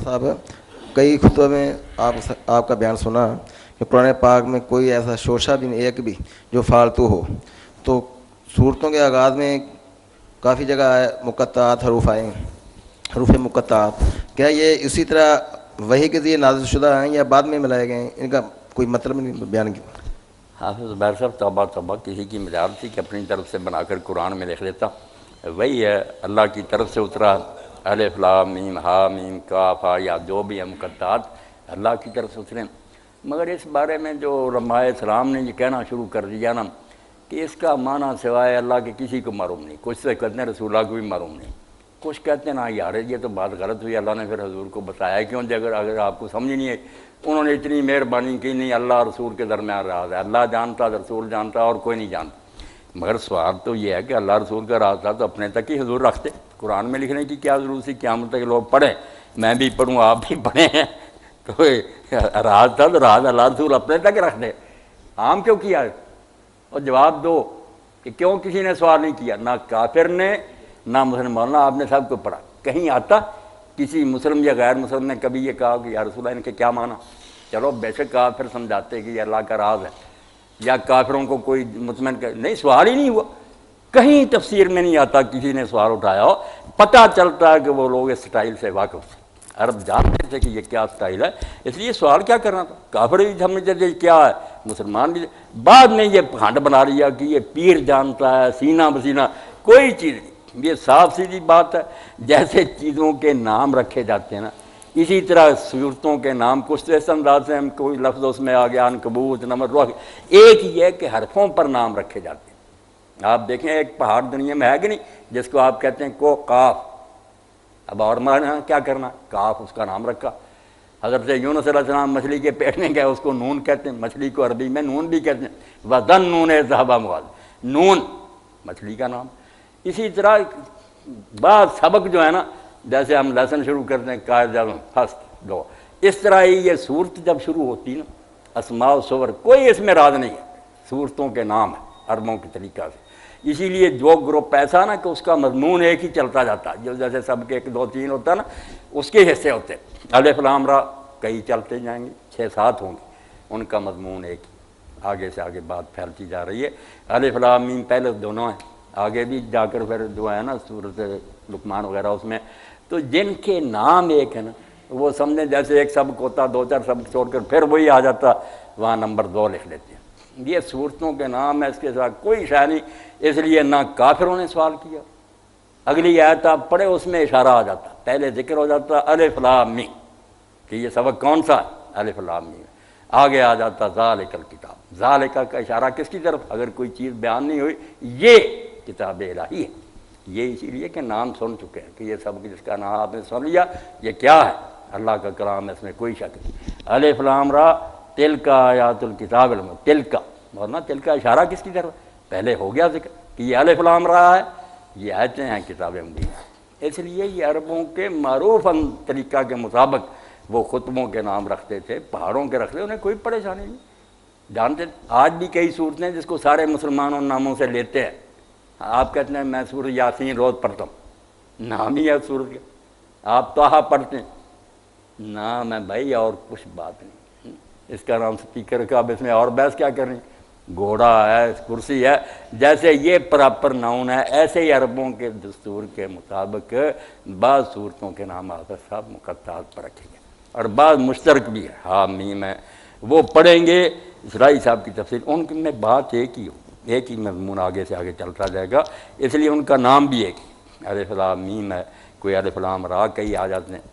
साहब, कई खुतबों में आपका बयान सुना कि कुरान पाक में कोई ऐसा शोशा भी नहीं, एक भी जो फालतू हो। तो सूरतों के आगाज़ में काफ़ी जगह है मुक़त्तात हरूफ आए, हरूफ मुक़त्तात। क्या ये इसी तरह वही के ज़रिए नाज़िल शुदा हैं या बाद में मिलाए गए हैं? इनका कोई मतलब नहीं बयान किया। हाफिज़ ज़ुबैर साहब, तौबा तौबा, किसी की मजाल थी कि अपनी तरफ से बनाकर कुरान में लिख लेता। वही है, अल्लाह की तरफ से उतरा। अलिफ लाम मीम हा मीम काफ हा या जो भी है मुक़त्तात अल्लाह की तरफ से उतरे। मगर इस बारे में जो उलमाए इस्लाम ने ये कहना शुरू कर दिया ना कि इसका माना सिवाय अल्लाह के किसी को मालूम नहीं। कुछ से कहते हैं रसूलुल्लाह को भी मालूम नहीं, कुछ कहते हैं ना यार ये तो बात गलत हुई, अल्लाह ने फिर हजूर को बताया क्यों? अगर आपको समझ ही नहीं है, उन्होंने इतनी मेहरबानी की नहीं, अल्लाह रसूल के दरमियान राज है, अल्लाह जानता, रसूल जानता और कोई नहीं जानता। मगर सवाल तो ये है कि अल्लाह रसूल का राज था तो अपने तक ही हजूर रखते, कुरान में लिखने की क्या ज़रूरत थी? क़यामत तक लोग पढ़ें, मैं भी पढ़ूँ, आप भी पढ़ें हैं, तो राज था तो राज अल्लाह रसूल अपने तक रख दे, आम क्यों किया? और जवाब दो कि क्यों किसी ने सवाल नहीं किया, ना काफिर ने ना मुसलमान, आपने सब को पढ़ा। कहीं आता किसी मुस्लिम या गैर मुस्लिम ने कभी ये कहा कि या रसूल इनके क्या माना? चलो बेशक काफिर समझाते कि ये अल्लाह का राज है या काफिरों को कोई मुतमईन कर, नहीं, सवाल ही नहीं हुआ। कहीं तफसीर में नहीं आता किसी ने सवाल उठाया हो। पता चलता है कि वो लोग इस स्टाइल से वाकिफ थे, अरब जानते थे कि ये क्या स्टाइल है, इसलिए सवाल क्या करना था। काफिर भी समझते थे क्या है, मुसलमान भी। बाद में ये खंड बना लिया कि ये पीर जानता है सीना बसीना, कोई चीज़ नहीं। ये साफ सीधी बात है। जैसे चीज़ों के नाम रखे जाते हैं ना, इसी तरह सूरतों के नाम कुछ तो इस अंदाज से, हम कोई लफ्ज़ उसमें आ गया अनकबूत नमर रोह, एक ही है कि हरफों पर नाम रखे जाते हैं। आप देखें एक पहाड़ दुनिया में है कि नहीं जिसको आप कहते हैं को काफ, अब और माना क्या करना, काफ उसका नाम रखा। हज़रत यूनुस अलैहिस्सलाम मछली के पेट में गए, उसको नून कहते हैं, मछली को अरबी में नून भी कहते हैं। वज़न नून ज़हबा मुआद, नून मछली का नाम। इसी तरह बात सबक जो है ना, जैसे हम लेसन शुरू करते हैं कायदा फर्स्ट दो, इस तरह ही ये सूरत जब शुरू होती ना, अस्मा सुवर, कोई इसमें राज नहीं है, सूरतों के नाम है अरबों के तरीक़ा से। इसीलिए जो ग्रुप ऐसा ना कि उसका मजमून एक ही चलता जाता, जो जैसे सबके एक दो तीन होता ना, उसके हिस्से होते। अलिफ लाम रा कई चलते जाएंगे, 6-7 होंगे, उनका मजमून एक ही, आगे से आगे बात फैलती जा रही है। अलिफ लाम मीम पहले दोनों हैं, आगे भी जाकर फिर जो है ना सूरत लुकमान वगैरह उसमें, तो जिनके नाम एक है ना, वो समझें जैसे एक सबक होता, 2-4 सबक छोड़कर फिर वही आ जाता, वहाँ नंबर 2 लिख लेते हैं। ये सूरतों के नाम है, इसके साथ कोई शाय नहीं। इसलिए ना काफिरों ने सवाल किया। अगली आयत आप पढ़े, उसमें इशारा आ जाता, पहले जिक्र हो जाता अलिफ लाम मीम कि ये सबक कौन सा है, अलिफ लाम मीम। आगे आ जाता ज़ालिकल किताब, ज़ालिका का इशारा किसकी तरफ? अगर कोई चीज़ बयान नहीं हुई, ये किताब इलाही है। ये इसीलिए कि नाम सुन चुके हैं कि ये सब जिसका नाम आपने सुन लिया, ये क्या है, अल्लाह का कलाम है, इसमें कोई शक नहीं। अलिफ लाम रा तिलका आयातुल किताबिल मुबीन, तिलका वरना तिलका इशारा किसकी तरफ? पहले हो गया जिक्र कि ये अलिफ लाम रहा है, ये आयतें हैं किताब मुबीन। इसलिए ये अरबों के मारूफ तरीक़ा के मुताबिक वो खुतबों के नाम रखते थे, पहाड़ों के रखते, उन्हें कोई परेशानी नहीं। जानते आज भी कई सूरतें जिसको सारे मुसलमान उन नामों से लेते हैं। आप कहते हैं मैं सूरत यासीन रोज़ पढ़ता हूँ, नाम ही है सूरत का। आप ताहा पढ़ते हैं, नाम है भाई, और कुछ बात नहीं। इसका नाम स्पीकर का, अब इसमें और बहस क्या करनी? घोड़ा है, कुर्सी है, जैसे ये प्रॉपर नाउन है, ऐसे ही अरबों के दस्तूर के मुताबिक बाद सूरतों के नाम आकर सब मुक़त्तात पर रखेंगे और बाद मुश्तरक भी है, हाँ मीम है, वो पढ़ेंगे। इसराई साहब की तफसीर, उनमें बात एक ही हो, एक ही मजमून आगे से आगे चलता जाएगा, इसलिए उनका नाम भी एक ही अलिफ लाम मीम है। कोई अलिफ लाम रा कई आ जाते हैं,